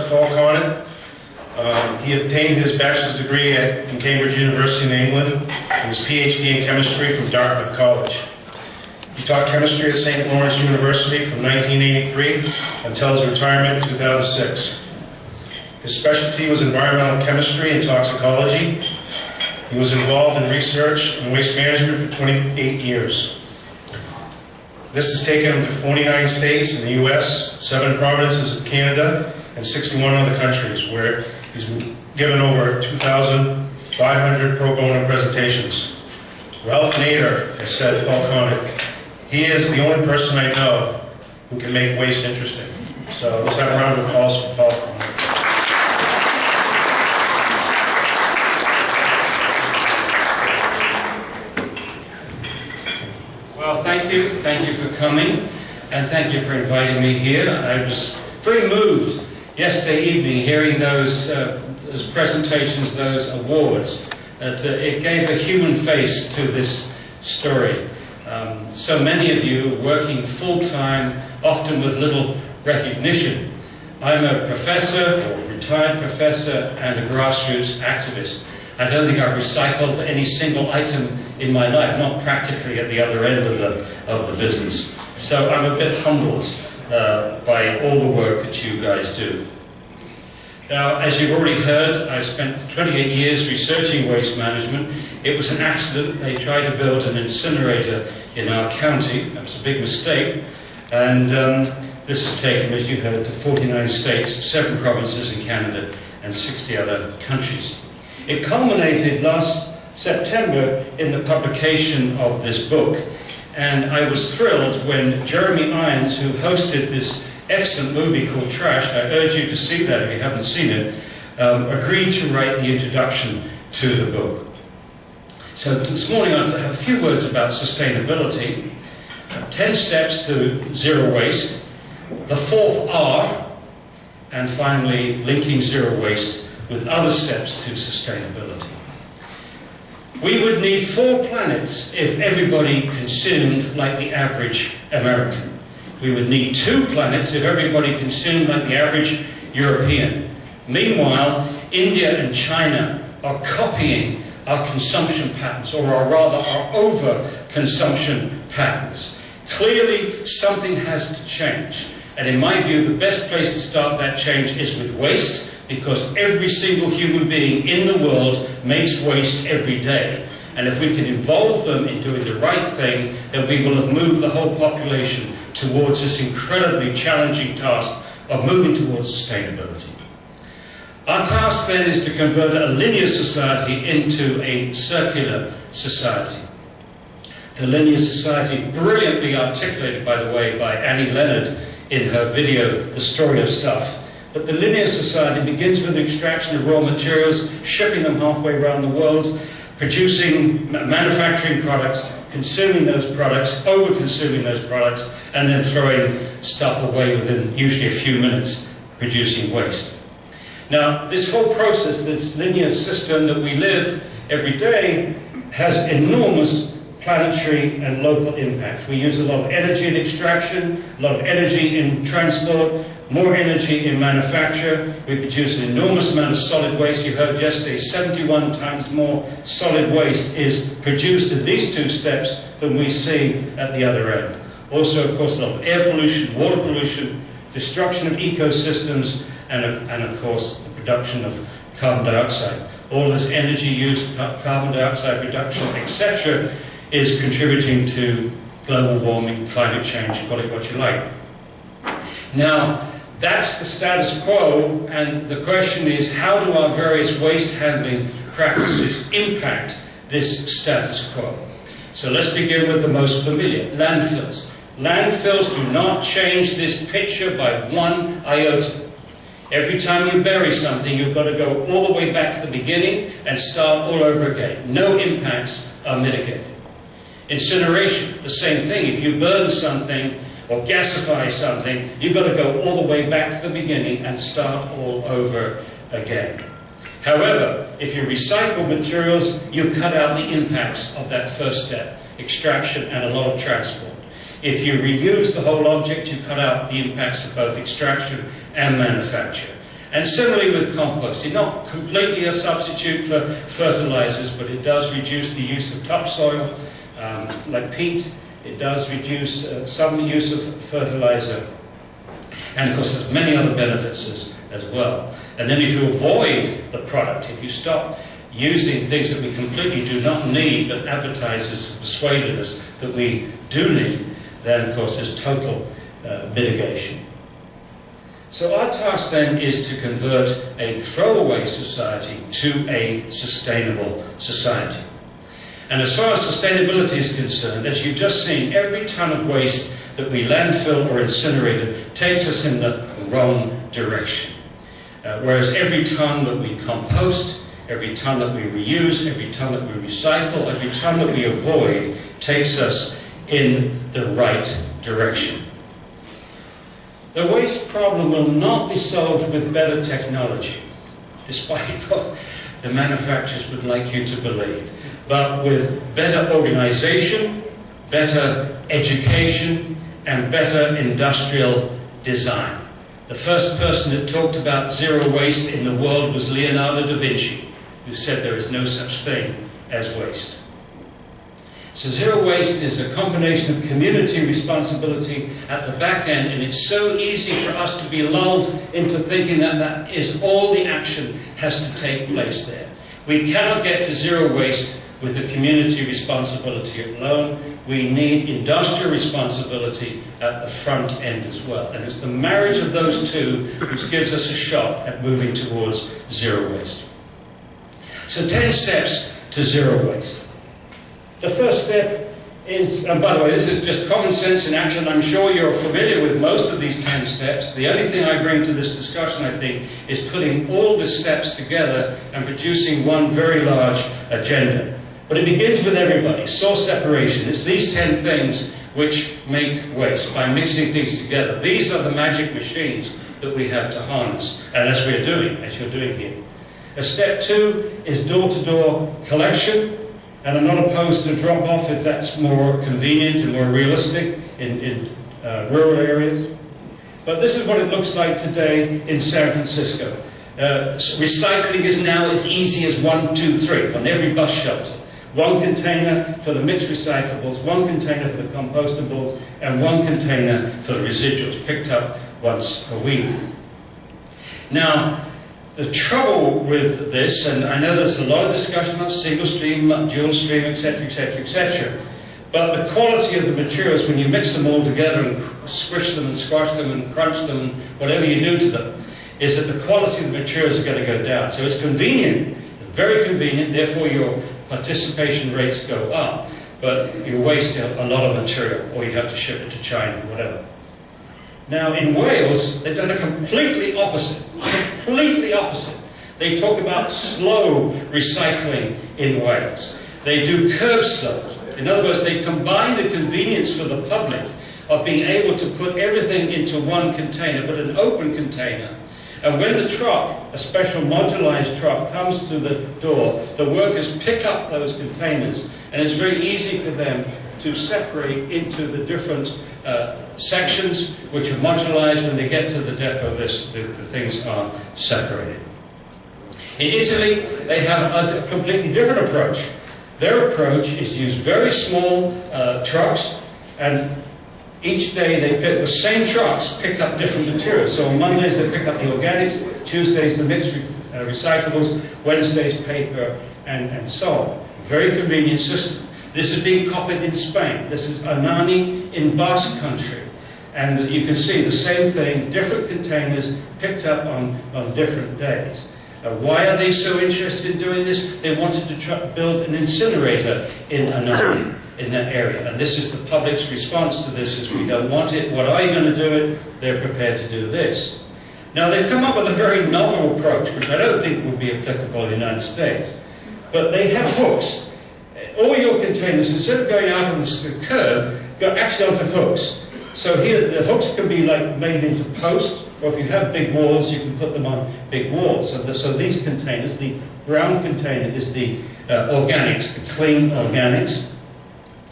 Paul Connett. He obtained his bachelor's degree from Cambridge University in England and his PhD in chemistry from Dartmouth College. He taught chemistry at St. Lawrence University from 1983 until his retirement in 2006. His specialty was environmental chemistry and toxicology. He was involved in research and waste management for 28 years. This has taken him to 49 states in the U.S., 7 provinces of Canada, and 61 other countries, where he's been given over 2,500 pro bono presentations. Ralph Nader has said, Paul Connett, he is the only person I know who can make waste interesting. So let's have a round of applause for Paul Connett. Well, thank you for coming, and thank you for inviting me here. I was very moved yesterday evening hearing those presentations, those awards. It gave a human face to this story. So many of you working full-time, often with little recognition. I'm a professor, or retired professor, and a grassroots activist. I don't think I've recycled any single item in my life, not practically at the other end of the business. So I'm a bit humbled by all the work that you guys do. Now, as you've already heard, I've spent 28 years researching waste management. It was an accident. They tried to build an incinerator in our county. That was a big mistake. And this has taken, as you heard, to 49 states, 7 provinces in Canada, and 60 other countries. It culminated last September in the publication of this book. And I was thrilled when Jeremy Irons, who hosted this excellent movie called Trash, I urge you to see that if you haven't seen it, agreed to write the introduction to the book. So this morning I'll have a few words about sustainability, 10 steps to zero waste, the 4th R, and finally linking zero waste with other steps to sustainability. We would need 4 planets if everybody consumed like the average American. We would need 2 planets if everybody consumed like the average European. Meanwhile, India and China are copying our consumption patterns, or rather our over-consumption patterns. Clearly, something has to change. And in my view, the best place to start that change is with waste, because every single human being in the world makes waste every day. And if we can involve them in doing the right thing, then we will have moved the whole population towards this incredibly challenging task of moving towards sustainability. Our task then is to convert a linear society into a circular society. The linear society, brilliantly articulated, by the way, by Annie Leonard in her video, The Story of Stuff. But the linear society begins with the extraction of raw materials, shipping them halfway around the world, producing, manufacturing products, consuming those products, over-consuming those products, and then throwing stuff away within usually a few minutes, producing waste. Now, this whole process, this linear system that we live every day, has enormous planetary and local impact. We use a lot of energy in extraction, a lot of energy in transport, more energy in manufacture. We produce an enormous amount of solid waste. You heard yesterday, 71 times more solid waste is produced in these 2 steps than we see at the other end. Also, of course, a lot of air pollution, water pollution, destruction of ecosystems, and of course, the production of carbon dioxide. All this energy used, carbon dioxide reduction, etc., is contributing to global warming, climate change, call it what you like. Now, that's the status quo, and the question is, how do our various waste handling practices impact this status quo? So let's begin with the most familiar, landfills. Landfills do not change this picture by 1 iota. Every time you bury something, you've got to go all the way back to the beginning and start all over again. No impacts are mitigated. Incineration, the same thing. If you burn something or gasify something, you've got to go all the way back to the beginning and start all over again. However, if you recycle materials, you cut out the impacts of that first step, extraction and a lot of transport. If you reuse the whole object, you cut out the impacts of both extraction and manufacture. And similarly with composting, not completely a substitute for fertilizers, but it does reduce the use of topsoil, like peat. It does reduce some use of fertilizer. And of course, there's many other benefits as well. And then if you avoid the product, if you stop using things that we completely do not need, but advertisers have persuaded us that we do need, then of course there's total mitigation. So our task then is to convert a throwaway society to a sustainable society. And as far as sustainability is concerned, as you've just seen, every ton of waste that we landfill or incinerate takes us in the wrong direction. Whereas every ton that we compost, every ton that we reuse, every ton that we recycle, every ton that we avoid takes us in the right direction. The waste problem will not be solved with better technology, despite what the manufacturers would like you to believe, but with better organization, better education, and better industrial design. The first person that talked about zero waste in the world was Leonardo da Vinci, who said there is no such thing as waste. So zero waste is a combination of community responsibility at the back end, and it's so easy for us to be lulled into thinking that that is all the action has to take place there. We cannot get to zero waste with the community responsibility alone. We need industrial responsibility at the front end as well. And it's the marriage of those two which gives us a shot at moving towards zero waste. So 10 steps to zero waste. The first step is, and by the way, this is just common sense in action. I'm sure you're familiar with most of these 10 steps. The only thing I bring to this discussion, I think, is putting all the steps together and producing one very large agenda. But it begins with everybody. Source separation. It's these 10 things which make waste by mixing things together. These are the magic machines that we have to harness, and as we're doing, as you're doing here. Step 2 is door-to-door collection. And I'm not opposed to drop-off if that's more convenient and more realistic in rural areas. But this is what it looks like today in San Francisco. Recycling is now as easy as 1, 2, 3 on every bus shelter. One container for the mixed recyclables, one container for the compostables, and one container for the residuals, picked up once a week. Now, the trouble with this, and I know there's a lot of discussion about single stream, dual stream, etc., etc., etc., but the quality of the materials, when you mix them all together and squish them and squash them and crunch them and whatever you do to them, is that the quality of the materials are going to go down. So it's convenient, very convenient, therefore your participation rates go up, but you waste a lot of material, or you have to ship it to China, whatever. Now, in Wales, they've done a completely opposite. They talk about slow recycling in Wales. They do curb slow. In other words, they combine the convenience for the public of being able to put everything into one container, but an open container. And when the truck, a special modularized truck, comes to the door, the workers pick up those containers, and it's very easy for them to separate into the different sections which are modularized. When they get to the depot, the things are separated. In Italy, they have a completely different approach. Their approach is to use very small trucks, and each day they pick the same trucks, pick up different materials. So on Mondays they pick up the organics, Tuesdays the mixed recyclables, Wednesdays paper, and so on. Very convenient system. This is being copied in Spain. This is Anani in Basque Country. And you can see the same thing, different containers picked up on different days. Why are they so interested in doing this? They wanted to build an incinerator in Anani, in that area. And this is the public's response to this, is we don't want it. What are you going to do it? They're prepared to do this. Now, they've come up with a very novel approach, which I don't think would be applicable in the United States. But they have hooks. All your containers, instead of going out on the curb, go actually onto hooks. So here, the hooks can be like made into posts, or if you have big walls, you can put them on big walls. So these containers, the brown container is the organics, the clean organics.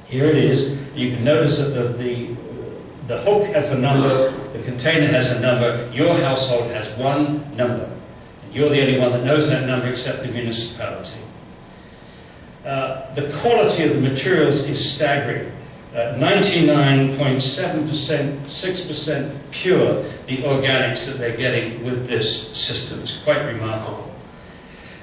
Here it is. You can notice that the The hook has a number, the container has a number, your household has one number. And you're the only one that knows that number except the municipality. The quality of the materials is staggering. 99.7%, 6% pure, the organics that they're getting with this system. It's quite remarkable.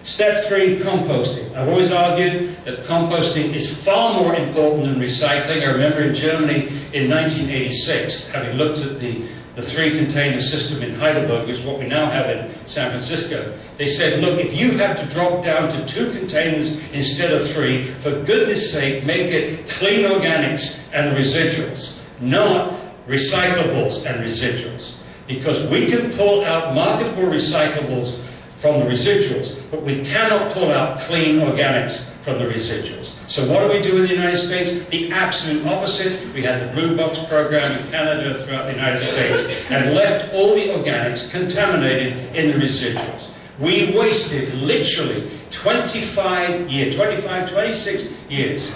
Step 3, composting. I've always argued that composting is far more important than recycling. I remember in Germany in 1986, having looked at the 3-container system in Heidelberg, which is what we now have in San Francisco, they said, look, if you have to drop down to 2 containers instead of 3, for goodness sake, make it clean organics and residuals, not recyclables and residuals. Because we can pull out marketable recyclables from the residuals, but we cannot pull out clean organics from the residuals. So what do we do in the United States? The absolute opposite. We had the Blue Box program in Canada throughout the United States and left all the organics contaminated in the residuals. We wasted literally 26 years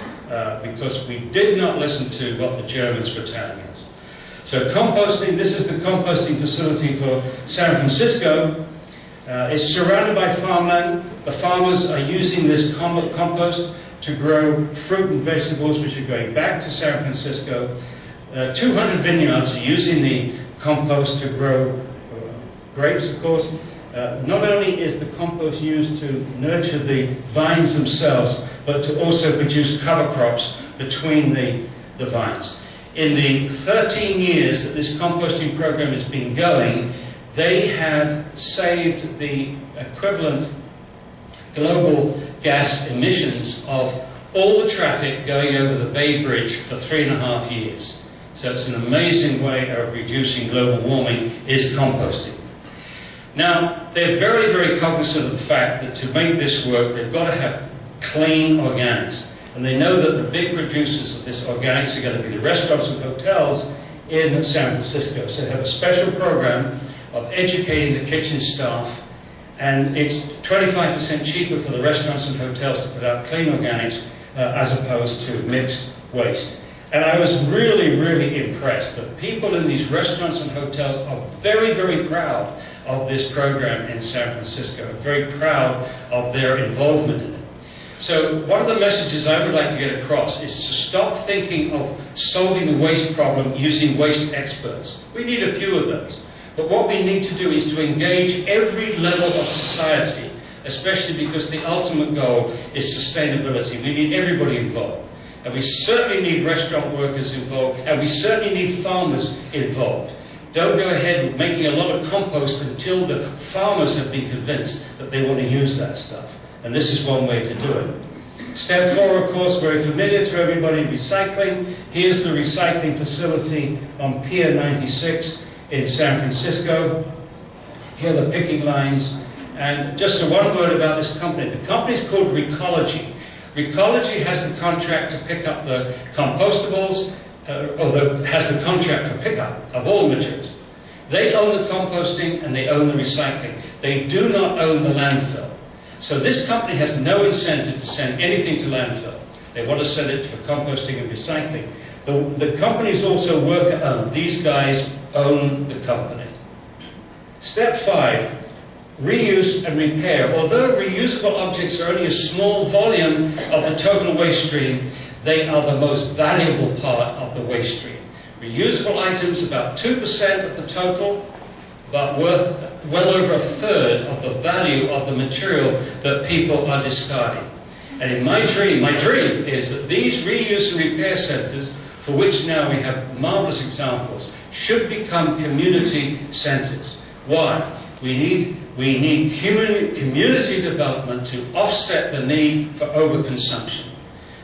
because we did not listen to what the Germans were telling us. So composting, this is the composting facility for San Francisco. It's surrounded by farmland. The farmers are using this compost to grow fruit and vegetables, which are going back to San Francisco. 200 vineyards are using the compost to grow grapes, of course. Not only is the compost used to nurture the vines themselves, but to also produce cover crops between the vines. In the 13 years that this composting program has been going, they have saved the equivalent global gas emissions of all the traffic going over the Bay Bridge for 3.5 years. So it's an amazing way of reducing global warming, is composting. Now, they're very, very cognizant of the fact that to make this work, they've got to have clean organics. And they know that the big producers of this organics are going to be the restaurants and hotels in San Francisco. So they have a special program of educating the kitchen staff, and it's 25% cheaper for the restaurants and hotels to put out clean organics as opposed to mixed waste. And I was really, really impressed that people in these restaurants and hotels are very, very proud of this program in San Francisco, very proud of their involvement in it. So one of the messages I would like to get across is to stop thinking of solving the waste problem using waste experts. We need a few of those. But what we need to do is to engage every level of society, especially because the ultimate goal is sustainability. We need everybody involved. And we certainly need restaurant workers involved, and we certainly need farmers involved. Don't go ahead with making a lot of compost until the farmers have been convinced that they want to use that stuff. And this is one way to do it. Step 4, of course, very familiar to everybody, recycling. Here's the recycling facility on Pier 96 in San Francisco. Here are the picking lines. And just one word about this company. The company is called Recology. Recology has the contract to pick up the compostables, has the contract for pickup of all the materials. They own the composting and they own the recycling. They do not own the landfill. So this company has no incentive to send anything to landfill. They want to send it for composting and recycling. The company is also worker-owned. These guys own the company. Step 5, reuse and repair. Although reusable objects are only a small volume of the total waste stream, they are the most valuable part of the waste stream. Reusable items, about 2% of the total, but worth well over 1/3 of the value of the material that people are discarding. And in my dream is that these reuse and repair centers, for which now we have marvelous examples, should become community centers. Why? We need community development to offset the need for overconsumption.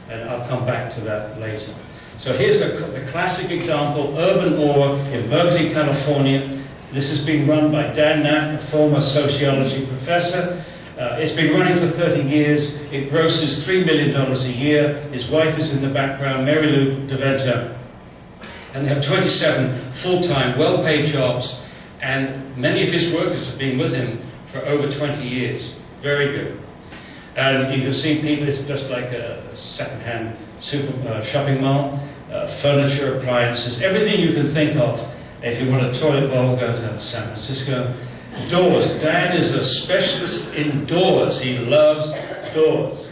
And I'll come back to that later. So here's the classic example, Urban Ore in Berkeley, California. This has been run by Dan Knapp, a former sociology professor. It's been running for 30 years. It grosses $3 million a year. His wife is in the background, Mary Lou DeVenta. And they have 27 full-time, well-paid jobs. And many of his workers have been with him for over 20 years. Very good. And you can see people, it's just like a second-hand shopping mall. furniture, appliances, everything you can think of. If you want a toilet bowl, go to San Francisco. Doors. Dan is a specialist in doors. He loves doors.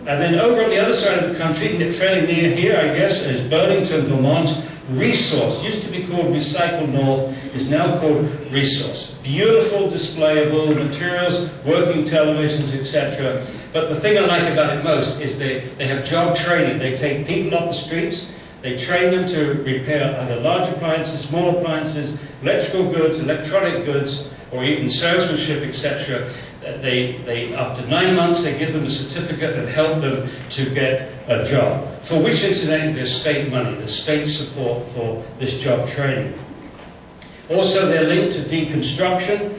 And then over on the other side of the country, fairly near here, I guess, is Burlington, Vermont. Resource. Used to be called Recycle North, is now called Resource. Beautiful displayable materials, working televisions, etc. But the thing I like about it most is they have job training. They take people off the streets, they train them to repair either large appliances, small appliances, electrical goods, electronic goods, or even salesmanship, etc. They after 9 months, they give them a certificate and help them to get a job, for which incidentally there's state money, there's state support for this job training. Also, they're linked to deconstruction,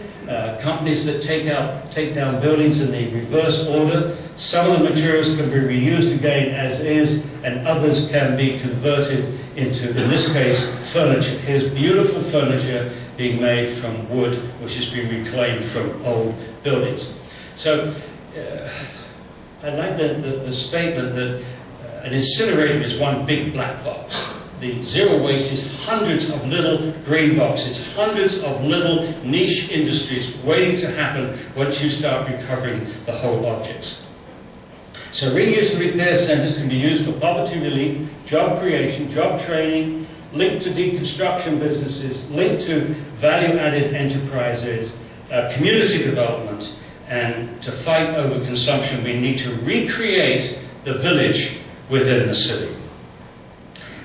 companies that take down buildings in the reverse order. Some of the materials can be reused again as is, and others can be converted into, in this case, furniture. Here's beautiful furniture being made from wood, which has been reclaimed from old buildings. So, I like the statement that an incinerator is one big black box. The zero waste is hundreds of little green boxes, hundreds of little niche industries waiting to happen once you start recovering the whole objects. So reuse and repair centers can be used for poverty relief, job creation, job training, linked to deconstruction businesses, linked to value-added enterprises, community development, and to fight over consumption, we need to recreate the village within the city.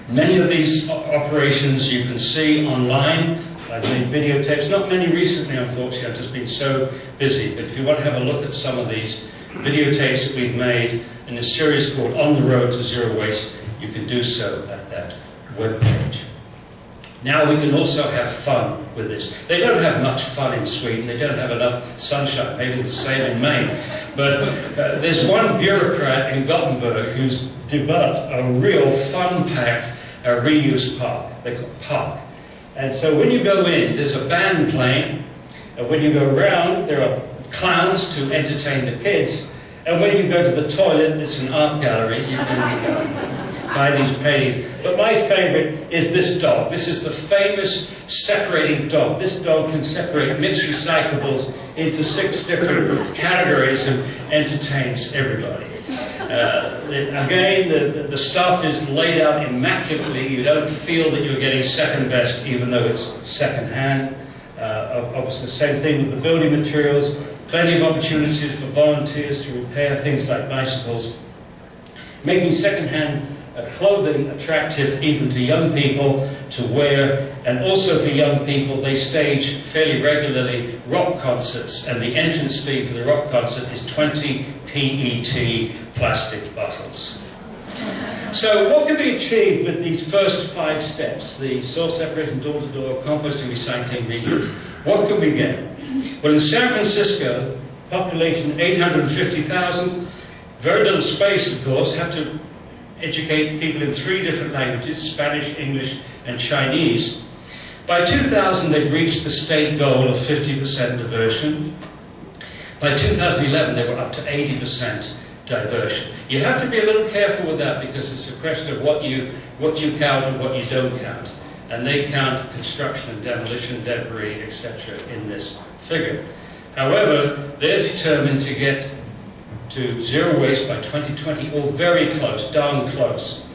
Many of these operations you can see online. I've made videotapes, not many recently, unfortunately, I've just been so busy. But if you want to have a look at some of these videotapes that we've made in a series called On the Road to Zero Waste, you can do so at that webpage. Now we can also have fun with this. They don't have much fun in Sweden. They don't have enough sunshine. Maybe it's the same in Maine. But there's one bureaucrat in Gothenburg who's developed a real fun-packed reuse park. They call it Park. And so when you go in, there's a band playing. And when you go around, there are clowns to entertain the kids. And when you go to the toilet, it's an art gallery. You can buy these paintings. But my favorite is this dog. This is the famous separating dog. This dog can separate mixed recyclables into 6 different categories and entertains everybody. Again, the stuff is laid out immaculately. You don't feel that you're getting second best, even though it's second hand. Obviously, the same thing with the building materials. Plenty of opportunities for volunteers to repair things like bicycles. Making second-hand clothing attractive even to young people to wear, and also for young people, they stage fairly regularly rock concerts, and the entrance fee for the rock concert is 20 PET plastic bottles. So what can be achieved with these first 5 steps, the source separation, door-to-door, composting, recycling, reuse? What can we get? Well, in San Francisco, population 850,000, very little space, of course, have to educate people in 3 different languages, Spanish, English, and Chinese. By 2000, they've reached the state goal of 50% diversion. By 2011, they were up to 80% diversion. You have to be a little careful with that because it's a question of what you count and what you don't count. And they count construction and demolition, debris, etc. in this figure. However, they're determined to get to zero waste by 2020, or very close, darn close.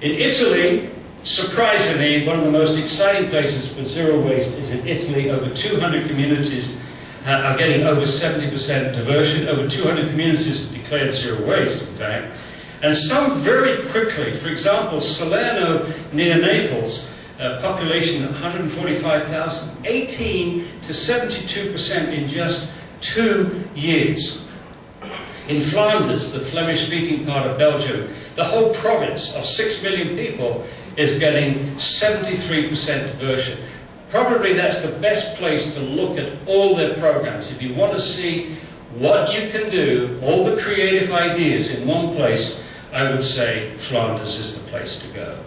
In Italy, surprisingly, one of the most exciting places for zero waste is in Italy. Over 200 communities are getting over 70% diversion. Over 200 communities have declared zero waste, in fact. And some very quickly. For example, Salerno near Naples, population 145,000, 18 to 72% in just 2 years. In Flanders, the Flemish-speaking part of Belgium, the whole province of 6 million people is getting 73% diversion. Probably that's the best place to look at all their programs. If you want to see what you can do, all the creative ideas in one place, I would say Flanders is the place to go.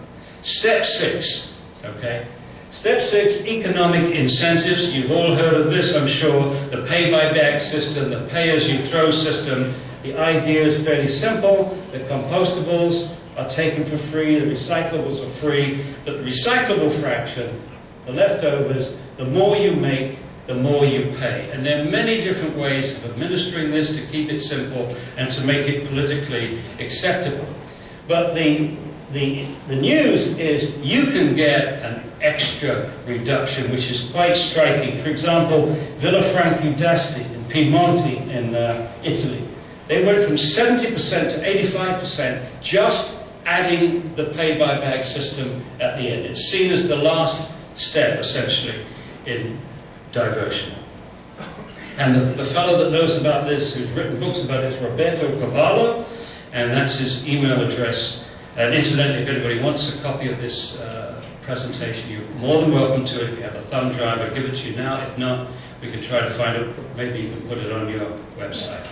Step 6, okay? Step 6, economic incentives. You've all heard of this, I'm sure. The pay-by-bag system, the pay-as-you-throw system. The idea is fairly simple. The compostables are taken for free, the recyclables are free, but the recyclable fraction, the leftovers, the more you make, the more you pay. And there are many different ways of administering this to keep it simple and to make it politically acceptable. But the news is you can get an extra reduction, which is quite striking. For example, Villafranchi d'Asti in Piemonte in Italy. They went from 70% to 85% just adding the pay-by-bag system at the end. It's seen as the last step, essentially, in diversion. And the fellow that knows about this, who's written books about it, is Roberto Cavallo, and that's his email address. And incidentally, if anybody wants a copy of this presentation, you're more than welcome to it. If you have a thumb drive, I'll give it to you now. If not, we can try to find it. Maybe you can put it on your website.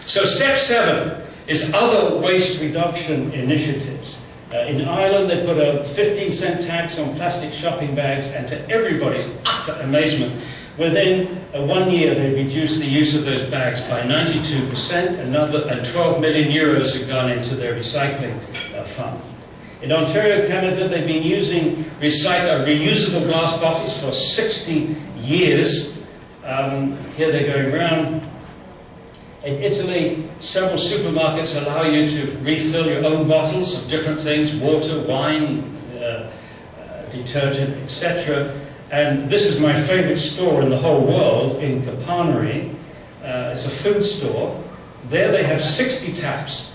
So step 7 is other waste reduction initiatives. In Ireland, they put a 15-cent tax on plastic shopping bags, and to everybody's utter amazement, within 1 year they reduced the use of those bags by 92%, and 12 million euros have gone into their recycling fund. In Ontario, Canada, they've been using reusable glass bottles for 60 years. Here they're going around. In Italy, several supermarkets allow you to refill your own bottles of different things, water, wine, detergent, etc. And this is my favorite store in the whole world, in Capanari. It's a food store. There they have 60 taps.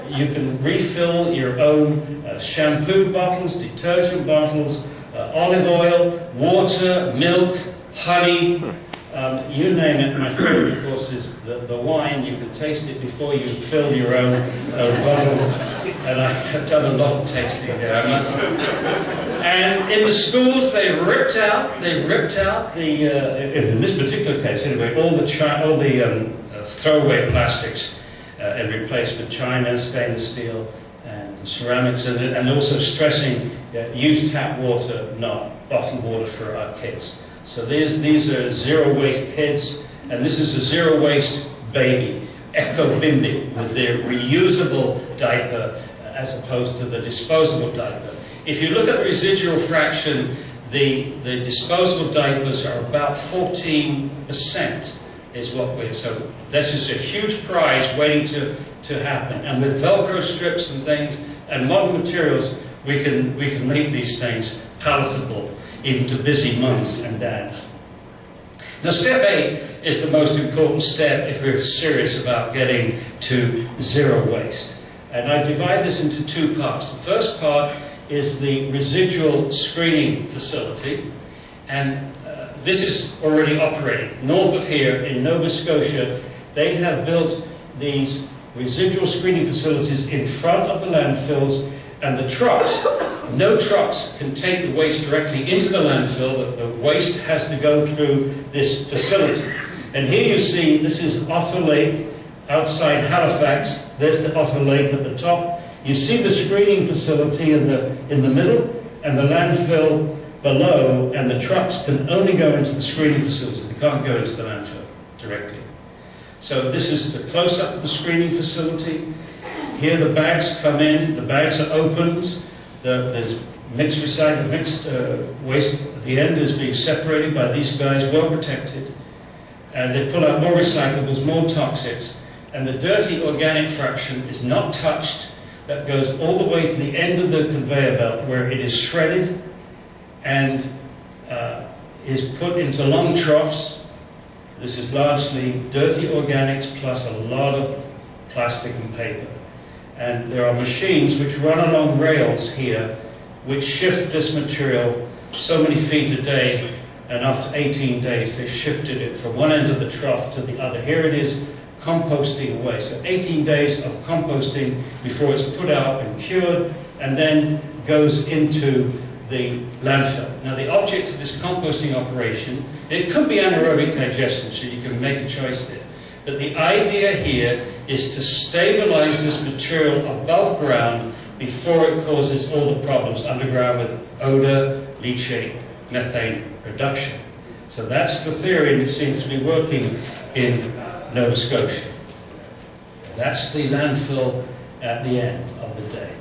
You can refill your own shampoo bottles, detergent bottles, olive oil, water, milk, honey, you name it. My favorite, of course, is the wine. You can taste it before you fill your own bottle. And I've done a lot of tasting there, I must admit. And in the schools, they ripped out the, in this particular case anyway, all the throwaway plastics and replaced with china, stainless steel, and ceramics, and also stressing use tap water, not bottled water for our kids. So these are zero waste kids, and this is a zero waste baby, Eco Bimbi, with their reusable diaper as opposed to the disposable diaper. If you look at the residual fraction, the disposable diapers are about 14% is what we're, so this is a huge prize waiting to happen. And with Velcro strips and things and modern materials, we can make these things palatable even to busy mums and dads. Now step 8 is the most important step if we're serious about getting to zero waste. And I divide this into 2 parts. The first part is the residual screening facility, and this is already operating. North of here in Nova Scotia, they have built these residual screening facilities in front of the landfills, and the trucks, no trucks can take the waste directly into the landfill. The waste has to go through this facility. And here you see, this is Otter Lake outside Halifax. There's the Otter Lake at the top. You see the screening facility in the middle, and the landfill below, and the trucks can only go into the screening facility. They can't go into the landfill directly. So this is the close-up of the screening facility. Here the bags come in, the bags are opened, there's mixed waste at the end is being separated by these guys, well protected, and they pull out more recyclables, more toxics, and the dirty organic fraction is not touched. That goes all the way to the end of the conveyor belt where it is shredded and is put into long troughs. This is largely dirty organics plus a lot of plastic and paper. And there are machines which run along rails here which shift this material so many feet a day, and after 18 days they've shifted it from one end of the trough to the other. Here it is composting away. So 18 days of composting before it's put out and cured and then goes into the landfill. Now the object of this composting operation, it could be anaerobic digestion, so you can make a choice there. But the idea here is to stabilize this material above ground before it causes all the problems underground with odor, leachate, methane reduction. So that's the theory, and it seems to be working in Nova Scotia. That's the landfill at the end of the day.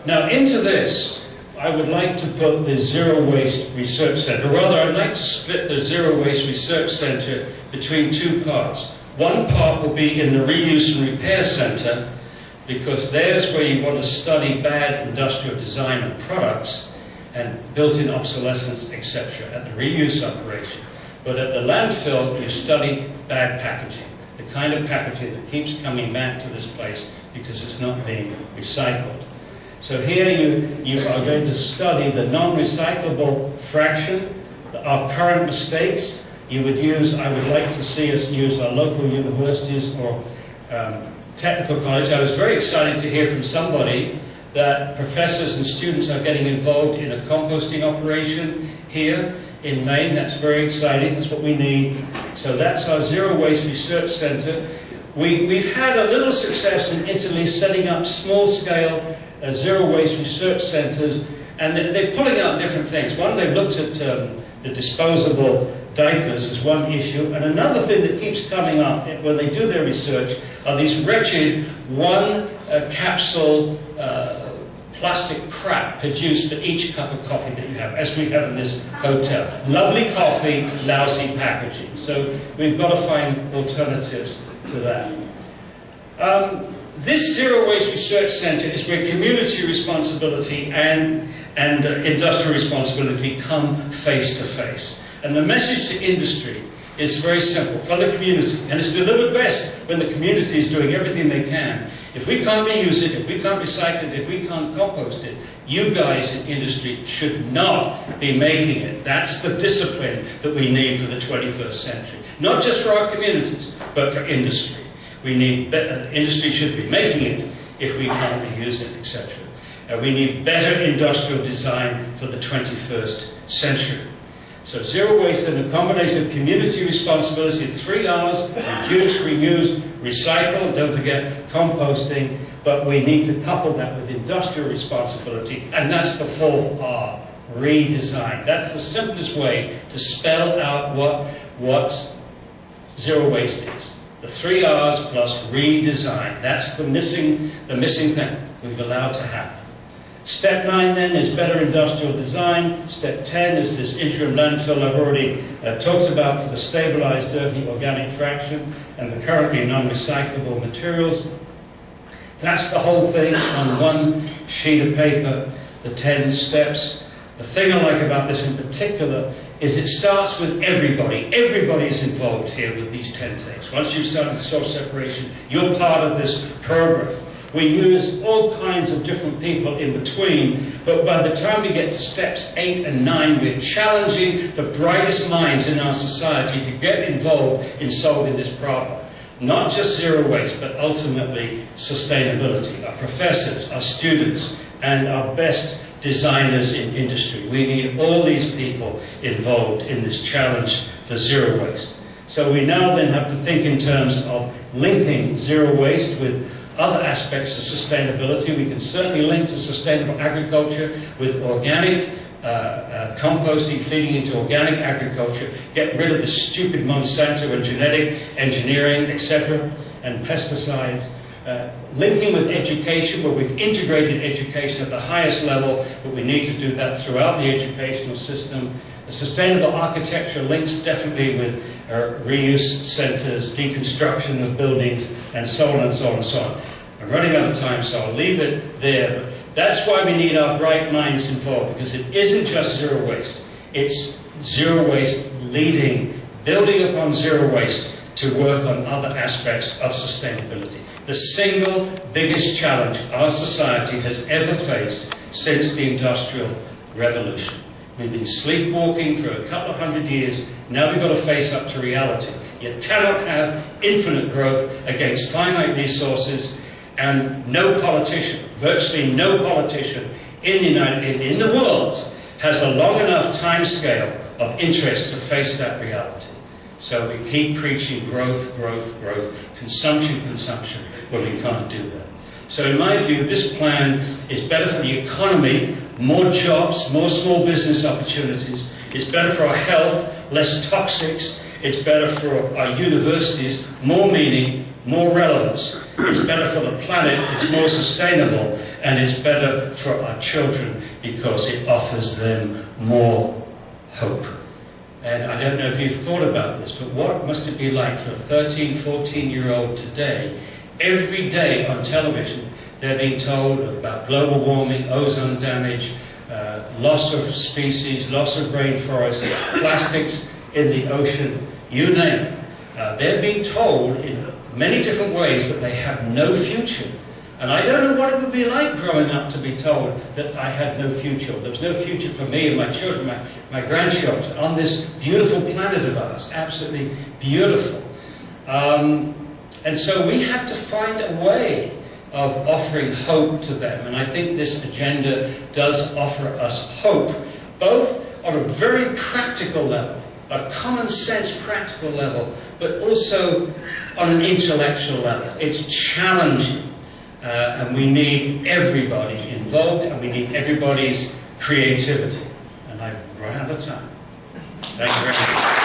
Now, into this, I would like to put the Zero Waste Research Center. Rather, I'd like to split the Zero Waste Research Center between two parts. One part will be in the Reuse and Repair Center, because there's where you want to study bad industrial design of products and built-in obsolescence, etc., at the reuse operation. But at the landfill, you study bad packaging, the kind of packaging that keeps coming back to this place because it's not being recycled. So here you are going to study the non-recyclable fraction, our current mistakes. You would use, I would like to see us use our local universities or technical college. I was very excited to hear from somebody that professors and students are getting involved in a composting operation here in Maine. That's very exciting. That's what we need. So that's our Zero Waste Research Center. We've had a little success in Italy setting up small-scale zero waste research centers, and they're pulling out different things. One, they've looked at the disposable diapers as one issue, and another thing that keeps coming up when they do their research are these wretched one capsule plastic crap produced for each cup of coffee that you have, as we have in this hotel. Lovely coffee, lousy packaging. So we've got to find alternatives to that. This Zero Waste Research Center is where community responsibility and industrial responsibility come face to face. And the message to industry is very simple, from the community, and it's delivered best when the community is doing everything they can. If we can't reuse it, if we can't recycle it, if we can't compost it, you guys in industry should not be making it. That's the discipline that we need for the 21st century. Not just for our communities, but for industry. We need better, industry should be making it if we can't reuse it, etc. We need better industrial design for the 21st century. So zero waste and a combination of community responsibility, 3 R's: reduce, reuse, recycle, don't forget composting, but we need to couple that with industrial responsibility, and that's the 4th R, redesign. That's the simplest way to spell out what zero waste is. The 3 R's plus redesign. That's the missing thing we've allowed to happen. Step 9 then is better industrial design. Step 10 is this interim landfill I've already talked about for the stabilized dirty organic fraction and the currently non-recyclable materials. That's the whole thing on one sheet of paper, the 10 steps. The thing I like about this in particular is it starts with everybody. Everybody is involved here with these 10 things. Once you've started source separation, you're part of this program. We use all kinds of different people in between, but by the time we get to steps 8 and 9, we're challenging the brightest minds in our society to get involved in solving this problem. Not just zero waste, but ultimately sustainability. Our professors, our students, and our best designers in industry. We need all these people involved in this challenge for zero waste. So we now then have to think in terms of linking zero waste with other aspects of sustainability. We can certainly link to sustainable agriculture with organic composting, feeding into organic agriculture, get rid of the stupid Monsanto and genetic engineering, etc., and pesticides. Linking with education, where we've integrated education at the highest level, but we need to do that throughout the educational system. The sustainable architecture links definitely with reuse centres, deconstruction of buildings, and so on and so on and so on. I'm running out of time, so I'll leave it there. But that's why we need our bright minds involved, because it isn't just zero waste. It's zero waste leading, building upon zero waste to work on other aspects of sustainability. The single biggest challenge our society has ever faced since the Industrial Revolution. We've been sleepwalking for a couple of 100 years. Now we've got to face up to reality. You cannot have infinite growth against finite resources, and no politician, virtually no politician in the world has a long enough time scale of interest to face that reality. So we keep preaching growth, growth, growth, consumption, consumption, when we can't do that. So in my view, this plan is better for the economy, more jobs, more small business opportunities. It's better for our health, less toxics. It's better for our universities, more meaning, more relevance. It's better for the planet, it's more sustainable, and it's better for our children because it offers them more hope. And I don't know if you've thought about this, but what must it be like for a 13, 14-year-old today, every day on television, they're being told about global warming, ozone damage, loss of species, loss of rainforests, plastics in the ocean, you name it. They're being told in many different ways that they have no future. And I don't know what it would be like growing up to be told that I had no future. There was no future for me and my children, my grandchildren, on this beautiful planet of ours. Absolutely beautiful. And so we have to find a way of offering hope to them. And I think this agenda does offer us hope, both on a very practical level, a common sense practical level, but also on an intellectual level. It's challenging. And we need everybody involved, and we need everybody's creativity. And I've run out of time. Thank you very much.